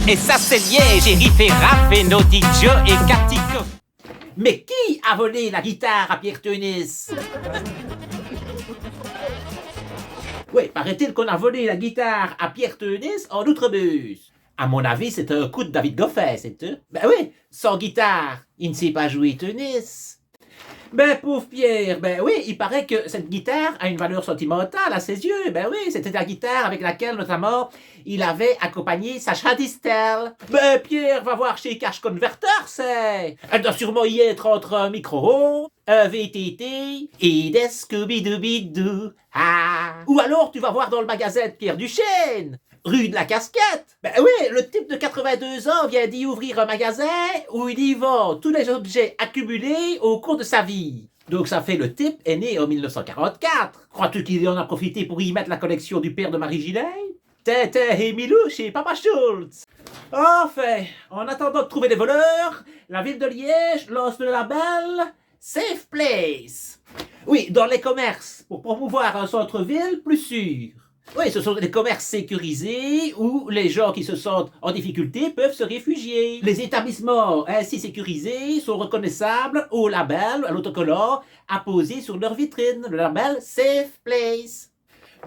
Et ça c'est Liège, Riff et Raph et Naughty Joe et Katico. Mais qui a volé la guitare à Pierre Tenis? Oui, paraît-il qu'on a volé la guitare à Pierre Tenis en Outrebus. À mon avis, c'est un coup de David Goffin, c'est tout. Ben oui, sans guitare, il ne sait pas jouer Tenis. Ben pauvre Pierre, ben oui, il paraît que cette guitare a une valeur sentimentale à ses yeux. Ben oui, c'était la guitare avec laquelle notamment il avait accompagné Sacha Distel. Ben Pierre va voir chez Cash Converter, c'est. Elle doit sûrement y être entre un micro, un VTT et des Scooby-Doo. Ah. Ou alors tu vas voir dans le magasin de Pierre Duchesne, rue de la Casquette. Ben oui, le type de 82 ans vient d'y ouvrir un magasin où il y vend tous les objets accumulés au cours de sa vie. Donc ça fait le type est né en 1944. Crois-tu qu'il en a profité pour y mettre la collection du père de Marie Gilet? Tintin et Milou chez Papa Schultz. Enfin, en attendant de trouver des voleurs, la ville de Liège lance le label Safe Place. Oui, dans les commerces, pour promouvoir un centre-ville plus sûr. Oui, ce sont des commerces sécurisés où les gens qui se sentent en difficulté peuvent se réfugier. Les établissements ainsi sécurisés sont reconnaissables au label, à l'autocollant, apposé sur leur vitrine, le label Safe Place.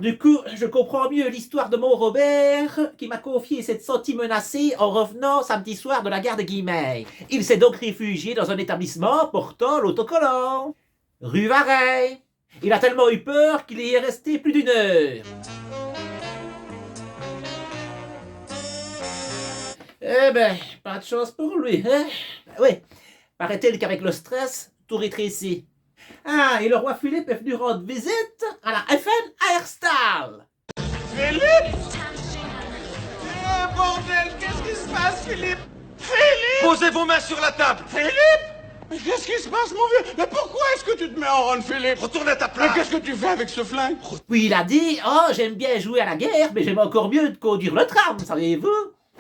Du coup, je comprends mieux l'histoire de mon Robert qui m'a confié s'être senti menacé en revenant samedi soir de la gare de Guillemets. Il s'est donc réfugié dans un établissement portant l'autocollant. Rue Vareille. Il a tellement eu peur qu'il y est resté plus d'une heure. Eh ben, pas de chance pour lui, hein? Oui, paraît-il qu'avec le stress, tout rétrécit. Ah, et le roi Philippe est venu rendre visite à la FN Airstall. Philippe? Bordel, qu'est-ce qui se passe, Philippe? Philippe? Posez vos mains sur la table. Philippe? Mais qu'est-ce qui se passe, mon vieux? Mais pourquoi est-ce que tu te mets en run, Philippe? Retourne à ta Mais place. qu'est-ce que tu fais avec ce flingue? Puis il a dit, oh, j'aime bien jouer à la guerre, mais j'aime encore mieux de conduire le tram, savez-vous?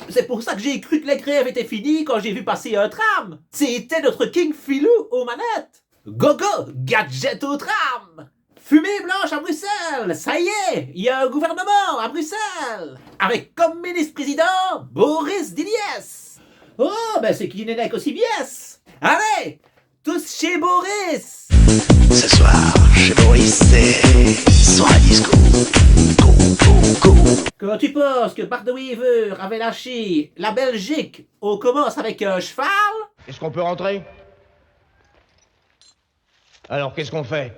C'est pour ça que j'ai cru que les grèves étaient finies quand j'ai vu passer un tram. C'était notre King Philou aux manettes. Gogo, gadget au tram. Fumée blanche à Bruxelles, ça y est, il y a un gouvernement à Bruxelles. Avec comme ministre-président, Boris Diliès. Oh, ben c'est qui n'est qu'aussi biès. Allez, tous chez Boris. Ce soir, chez Boris, c'est soirée disco. Go, go, go. Quand tu penses que Bart de Weaver avait lâché la Belgique, on commence avec un cheval? Est-ce qu'on peut rentrer? Alors, qu'est-ce qu'on fait?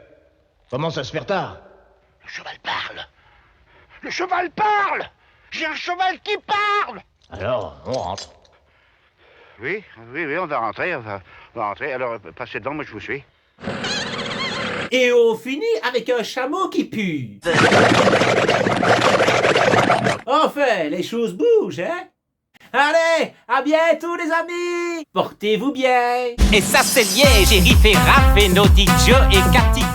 Commence à se faire tard. Le cheval parle. Le cheval parle. J'ai un cheval qui parle. Alors, on rentre. Oui, on va rentrer, on va rentrer. Alors, passez dedans, moi je vous suis. Et on finit avec un chameau qui pue. Enfin, les choses bougent, hein? Allez, à bientôt les amis! Portez-vous bien! Et ça c'est Liège, Riff et Raph et Naughty Joe et Katico.